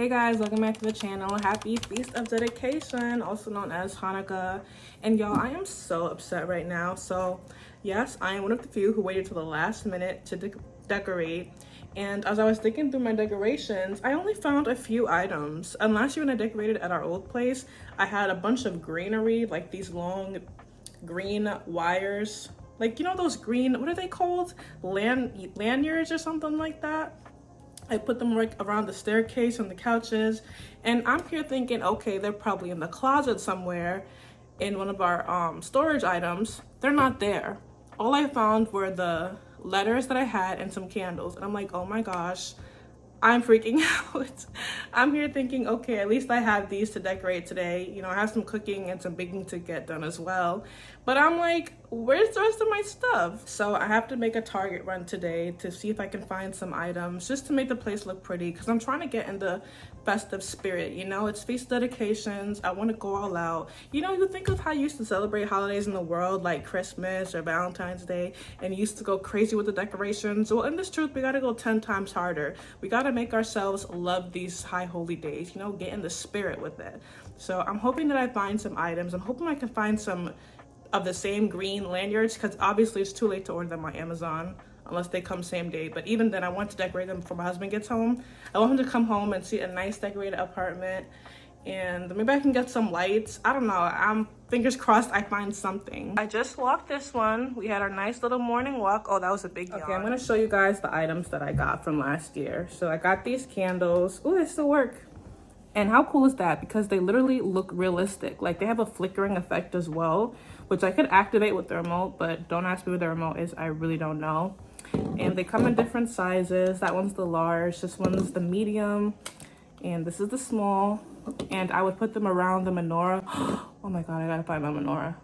Hey guys, welcome back to the channel. Happy Feast of Dedication, also known as Hanukkah. And y'all, I am so upset right now. So yes, I am one of the few who waited till the last minute to decorate. And as I was thinking through my decorations, I only found a few items. And last year when I decorated at our old place, I had a bunch of greenery, like these long green wires. Like, you know those green, what are they called? Lanyards or something like that? I put them right around the staircase and the couches, and I'm here thinking, okay, they're probably in the closet somewhere in one of our storage items. They're not there. All I found were the letters that I had and some candles, and I'm like, oh my gosh, I'm freaking out. I'm here thinking, okay, at least I have these to decorate today. You know, I have some cooking and some baking to get done as well. But I'm like, where's the rest of my stuff? So I have to make a Target run today to see if I can find some items just to make the place look pretty, because I'm trying to get in the festive spirit. You know, it's feast dedications. I want to go all out. You know, you think of how you used to celebrate holidays in the world like Christmas or Valentine's Day, and you used to go crazy with the decorations. Well, in this truth, we got to go 10 times harder. We got to make ourselves love these high holy days, you know, get in the spirit with it. So I'm hoping that I find some items. I'm hoping I can find some of the same green lanyards, because obviously it's too late to order them on Amazon unless they come same day. But even then, I want to decorate them before my husband gets home. I want him to come home and see a nice decorated apartment, and maybe I can get some lights. I don't know, I'm fingers crossed I find something. I just walked this one. We had our nice little morning walk. Oh, that was a big yawn. Okay, I'm gonna show you guys the items that I got from last year. So I got these candles. Oh, they still work. And how cool is that? Because they literally look realistic. Like, they have a flickering effect as well, which I could activate with the remote, but don't ask me where the remote is. I really don't know. And they come in different sizes. That one's the large, this one's the medium, and this is the small. And I would put them around the menorah. Oh my God, I gotta find my menorah.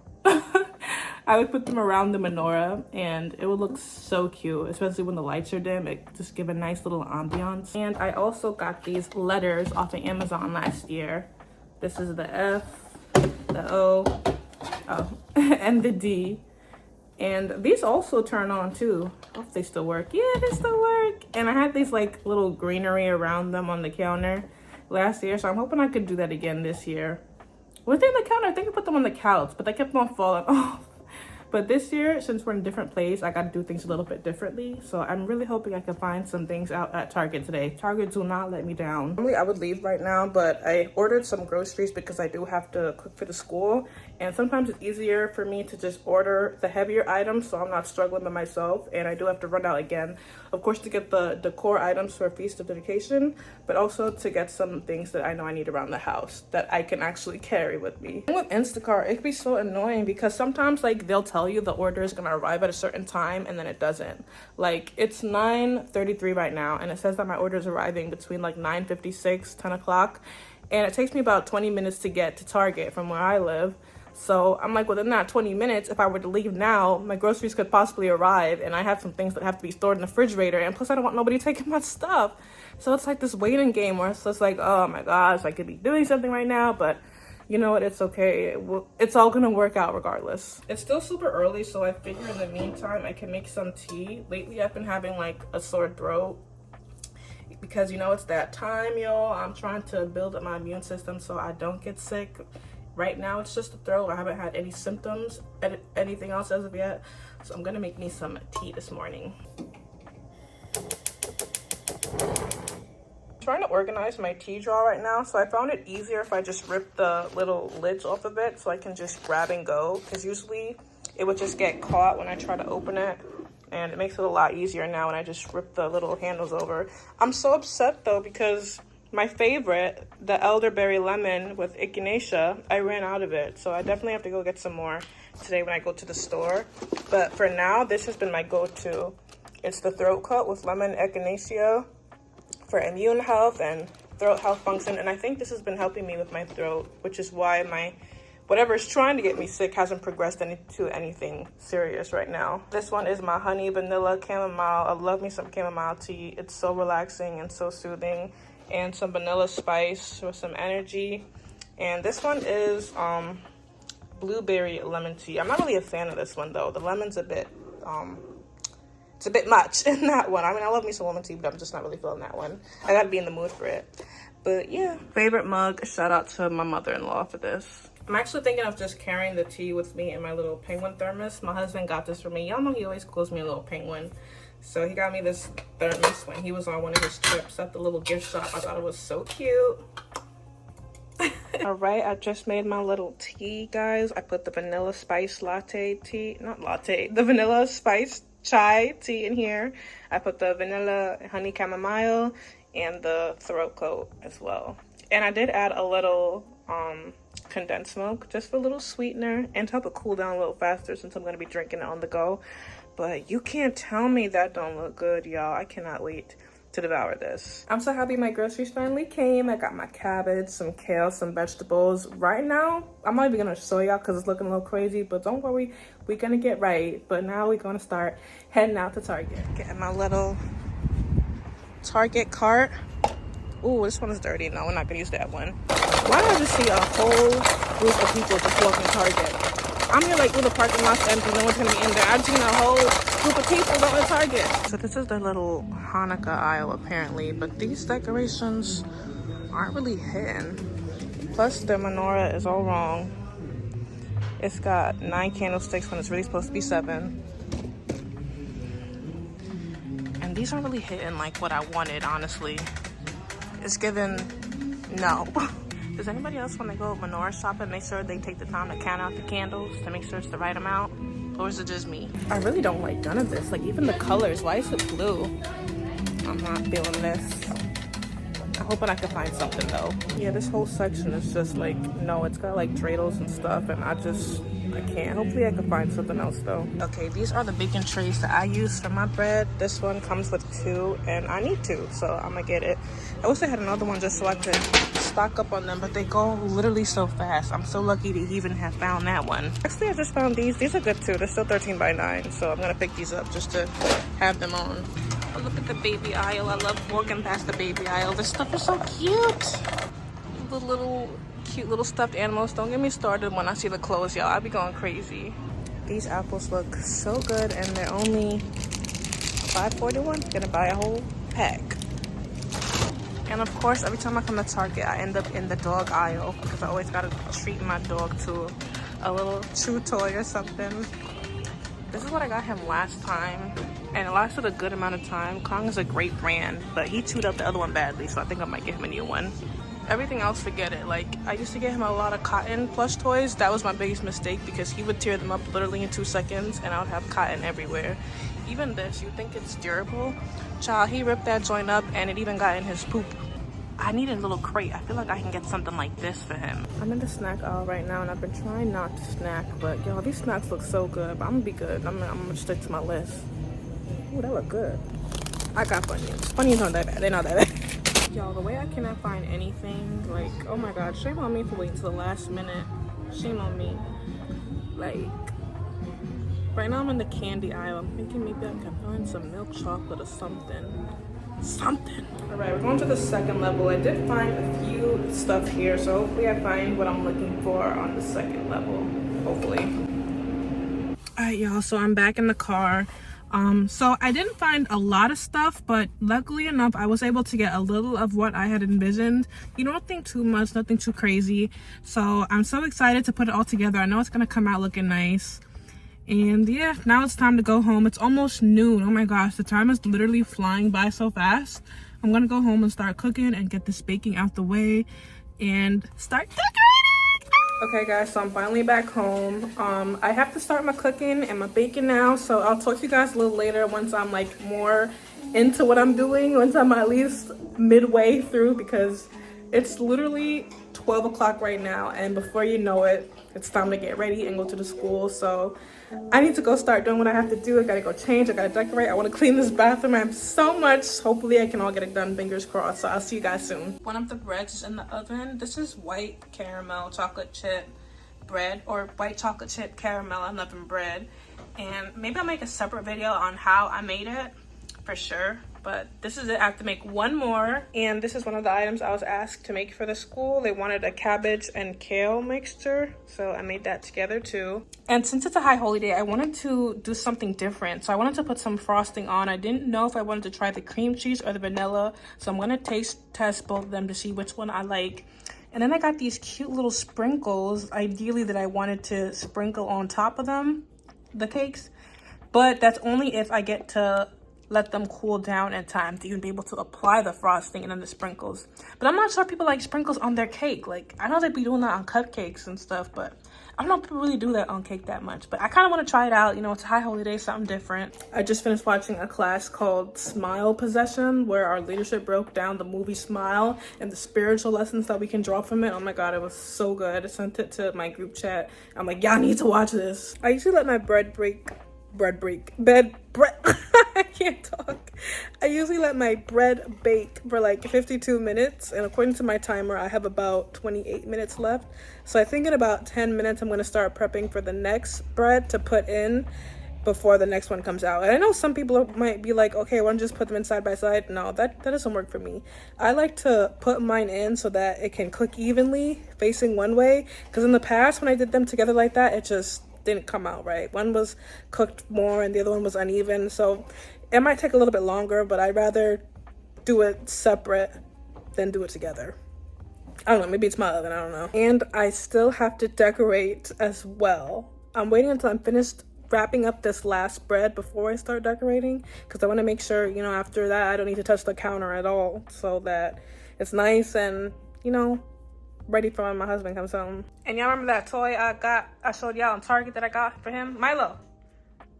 I would put them around the menorah, and it would look so cute, especially when the lights are dim. It just give a nice little ambiance. And I also got these letters off of Amazon last year. This is the F, the O, and the D. And these also turn on too. I hope they still work. Yeah, they still work. And I had these like little greenery around them on the counter last year, so I'm hoping I could do that again this year. Were they on the counter? I think I put them on the couch, but they kept on falling off. But this year, since we're in a different place, I got to do things a little bit differently. So I'm really hoping I can find some things out at Target today. Target, do not let me down. Normally, I would leave right now, but I ordered some groceries because I do have to cook for the school. And sometimes it's easier for me to just order the heavier items so I'm not struggling by myself. And I do have to run out again, of course, to get the decor items for a Feast of Dedication, but also to get some things that I know I need around the house that I can actually carry with me. And with Instacart, it can be so annoying because sometimes, like, they'll tell you the order is gonna arrive at a certain time and then it doesn't. Like, it's 9:33 right now, and it says that my order is arriving between like 9:56, 10 o'clock, and it takes me about 20 minutes to get to Target from where I live. So I'm like, within that 20 minutes, if I were to leave now, my groceries could possibly arrive, and I have some things that have to be stored in the refrigerator, and plus I don't want nobody taking my stuff. So it's like this waiting game where it's just like, oh my gosh, I could be doing something right now, but you know what, it's okay. It's all gonna work out regardless. It's still super early, so I figure in the meantime I can make some tea. Lately I've been having like a sore throat because, you know, it's that time, y'all. I'm trying to build up my immune system so I don't get sick. Right now it's just a throat. I haven't had any symptoms, anything else as of yet. So I'm gonna make me some tea this morning. Trying to organize my tea jar right now, so I found it easier if I just rip the little lids off of it so I can just grab and go, because usually it would just get caught when I try to open it, and it makes it a lot easier now when I just rip the little handles over. I'm so upset though because my favorite, the elderberry lemon with echinacea, I ran out of it, so I definitely have to go get some more today when I go to the store. But for now, this has been my go-to. It's the throat coat with lemon echinacea for immune health and throat health function, and I think this has been helping me with my throat, which is why my whatever is trying to get me sick hasn't progressed into anything serious right now. This one is my honey vanilla chamomile. I love me some chamomile tea. It's so relaxing and so soothing, and some vanilla spice with some energy. And this one is blueberry lemon tea. I'm not really a fan of this one though. The lemon's a bit it's a bit much in that one. I mean, I love me some lemon tea, but I'm just not really feeling that one. I gotta be in the mood for it. But yeah, favorite mug. Shout out to my mother-in-law for this. I'm actually thinking of just carrying the tea with me in my little penguin thermos. My husband got this for me. Y'all know he always calls me a little penguin. So he got me this thermos when he was on one of his trips at the little gift shop. I thought it was so cute. All right, I just made my little tea, guys. I put the vanilla spice latte tea, not latte, the vanilla spice chai tea in here. I put the vanilla honey chamomile and the throat coat as well. And I did add a little condensed milk just for a little sweetener and to help it cool down a little faster since I'm going to be drinking it on the go. But you can't tell me that don't look good, y'all. I cannot wait to devour this. I'm so happy my groceries finally came. I got my cabbage, some kale, some vegetables. Right now, I'm not even gonna show y'all because it's looking a little crazy, but don't worry, we're gonna get right. But now we're gonna start heading out to Target. Getting my little Target cart. Ooh, this one is dirty. No, we're not gonna use that one. Why do I just see a whole group of people just walking Target? I'm here like through the parking lot and no one's gonna be in there. I've seen a whole group of people going to Target. So this is the little Hanukkah aisle apparently, but these decorations aren't really hitting. Plus the menorah is all wrong. It's got 9 candlesticks when it's really supposed to be 7. And these aren't really hitting like what I wanted, honestly. It's given no. Does anybody else want to go menorah shopping, make sure they take the time to count out the candles to make sure it's the right amount? Or is it just me? I really don't like none of this. Like even the colors, why is it blue? I'm not feeling this. I'm hoping I can find something though. Yeah, this whole section is just like, no, it's got like dreidels and stuff and I can't. Hopefully I can find something else though. Okay, these are the baking trays that I use for my bread. This one comes with 2 and I need 2, so I'm gonna get it. I wish I had another one just so I could stock up on them, but they go literally so fast. I'm so lucky to even have found that one. Actually, I just found these. These are good too. They're still 13 by 9, so I'm gonna pick these up just to have them on. Oh, look at the baby aisle. I love walking past the baby aisle. This stuff is so cute. The little cute little stuffed animals. Don't get me started when I see the clothes, y'all. I'll be going crazy. These apples look so good and they're only $5.41. Gonna buy a whole pack. And of course, every time I come to Target, I end up in the dog aisle because I always gotta treat my dog to a little chew toy or something. This is what I got him last time, and it lasted a good amount of time. Kong is a great brand, but he chewed up the other one badly, so I think I might get him a new one. Everything else, forget it. Like, I used to get him a lot of cotton plush toys. That was my biggest mistake because he would tear them up literally in 2 seconds, and I would have cotton everywhere. Even this, you think it's durable? Child, he ripped that joint up, and it even got in his poop. I need a little crate. I feel like I can get something like this for him. I'm in the snack aisle right now, and I've been trying not to snack, but y'all, these snacks look so good. But I'm gonna be good. I'm gonna stick to my list. Ooh, that look good. I got Funyuns. Funyuns aren't that bad. They're not that bad. Y'all, the way I cannot find anything, like, oh my god, shame on me for waiting to the last minute. Shame on me. Like, right now I'm in the candy aisle. I'm thinking maybe I can find some milk chocolate or something. All right, we're going to the second level. I did find a few stuff here, so hopefully I find what I'm looking for on the second level. Hopefully. All right, y'all, so I'm back in the car. So I didn't find a lot of stuff, but luckily enough, I was able to get a little of what I had envisioned. You know, nothing too much, nothing too crazy. So I'm so excited to put it all together. I know it's gonna come out looking nice. And yeah, now it's time to go home. It's almost noon. Oh my gosh, the time is literally flying by so fast. I'm gonna go home and start cooking and get this baking out the way and start decorating. Okay guys, so I'm finally back home. I have to start my cooking and my baking now, so I'll talk to you guys a little later once I'm like more into what I'm doing, once I'm at least midway through, because it's literally 12 o'clock right now, and before you know it, it's time to get ready and go to the school. So I need to go start doing what I have to do. I gotta go change, I gotta decorate, I want to clean this bathroom. I have so much. Hopefully I can all get it done, fingers crossed. So I'll see you guys soon. One of the breads is in the oven. This is white caramel chocolate chip bread, or white chocolate chip caramel and oven bread. And maybe I'll make a separate video on how I made it, for sure. but this is it. I have to make one more, and this is one of the items I was asked to make for the school. They wanted a cabbage and kale mixture, so I made that together too. And since it's a high holy day, I wanted to do something different, so I wanted to put some frosting on. I didn't know if I wanted to try the cream cheese or the vanilla, so I'm gonna test both of them to see which one I like. And then I got these cute little sprinkles, ideally that I wanted to sprinkle on top of them, the cakes, but that's only if I get to let them cool down in time to even be able to apply the frosting and then the sprinkles. But I'm not sure people like sprinkles on their cake. Like, I know they'd be doing that on cupcakes and stuff, but I don't know if people really do that on cake that much. But I kind of want to try it out. You know, it's a high holy day, something different. I just finished watching a class called Smile Possession, where our leadership broke down the movie Smile and the spiritual lessons that we can draw from it. Oh my God, it was so good. I sent it to my group chat. I'm like, y'all need to watch this. I usually let my bread I can't talk. I usually let my bread bake for like 52 minutes, and according to my timer, I have about 28 minutes left. So I think in about 10 minutes, I'm going to start prepping for the next bread to put in before the next one comes out. And I know some people might be like, okay, why don't you just put them in side by side? No, that doesn't work for me. I like to put mine in so that it can cook evenly facing one way, because in the past when I did them together like that, it just didn't come out right. One was cooked more and the other one was uneven, so it might take a little bit longer, but I'd rather do it separate than do it together. I don't know, maybe it's my oven, I don't know. And I still have to decorate as well. I'm waiting until I'm finished wrapping up this last bread before I start decorating, because I want to make sure, you know, after that I don't need to touch the counter at all, so that it's nice and, you know, ready for when my husband comes home. And y'all remember that toy I showed y'all on Target that I got for him? Milo.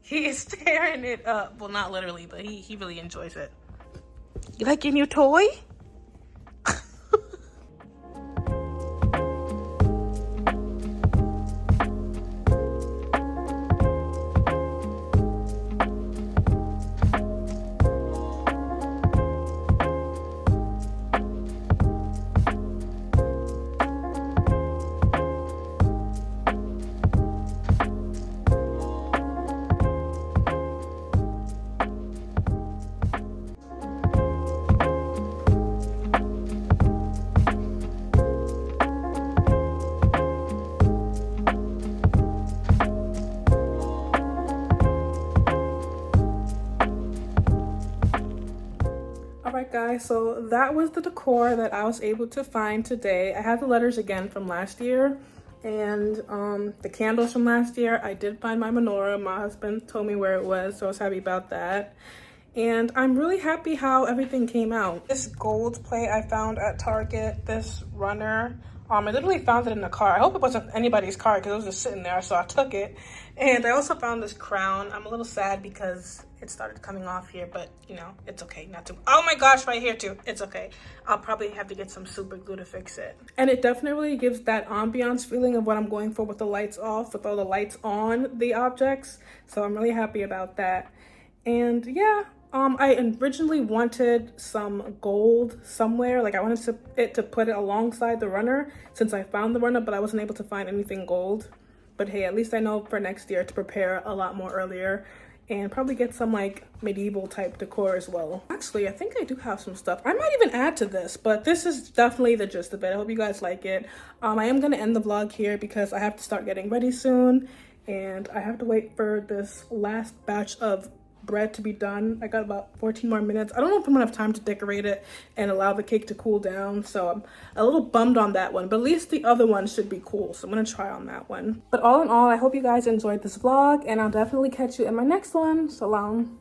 He is tearing it up. Well, not literally, but he really enjoys it. You like your new toy? Alright guys, so that was the decor that I was able to find today. I have the letters again from last year and the candles from last year. I did find my menorah. My husband told me where it was, so I was happy about that. And I'm really happy how everything came out. This gold plate I found at Target, this runner. I literally found it in the car. I hope it wasn't anybody's car because it was just sitting there, so I took it. And I also found this crown. I'm a little sad because it started coming off here, but you know, it's okay not to. Oh my gosh, right here too. It's okay. I'll probably have to get some super glue to fix it. And it definitely gives that ambiance feeling of what I'm going for with the lights off, with all the lights on the objects. So I'm really happy about that. And yeah, I originally wanted some gold somewhere. Like I wanted it to put it alongside the runner since I found the runner, but I wasn't able to find anything gold. But hey, at least I know for next year to prepare a lot more earlier and probably get some like medieval type decor as well. Actually, I think I do have some stuff. I might even add to this, but this is definitely the gist of it. I hope you guys like it. I am gonna end the vlog here because I have to start getting ready soon and I have to wait for this last batch of bread to be done. I got about 14 more minutes. I don't know if I'm gonna have time to decorate it and allow the cake to cool down, so I'm a little bummed on that one, but at least the other one should be cool, so I'm gonna try on that one. But all in all, I hope you guys enjoyed this vlog and I'll definitely catch you in my next one. So long.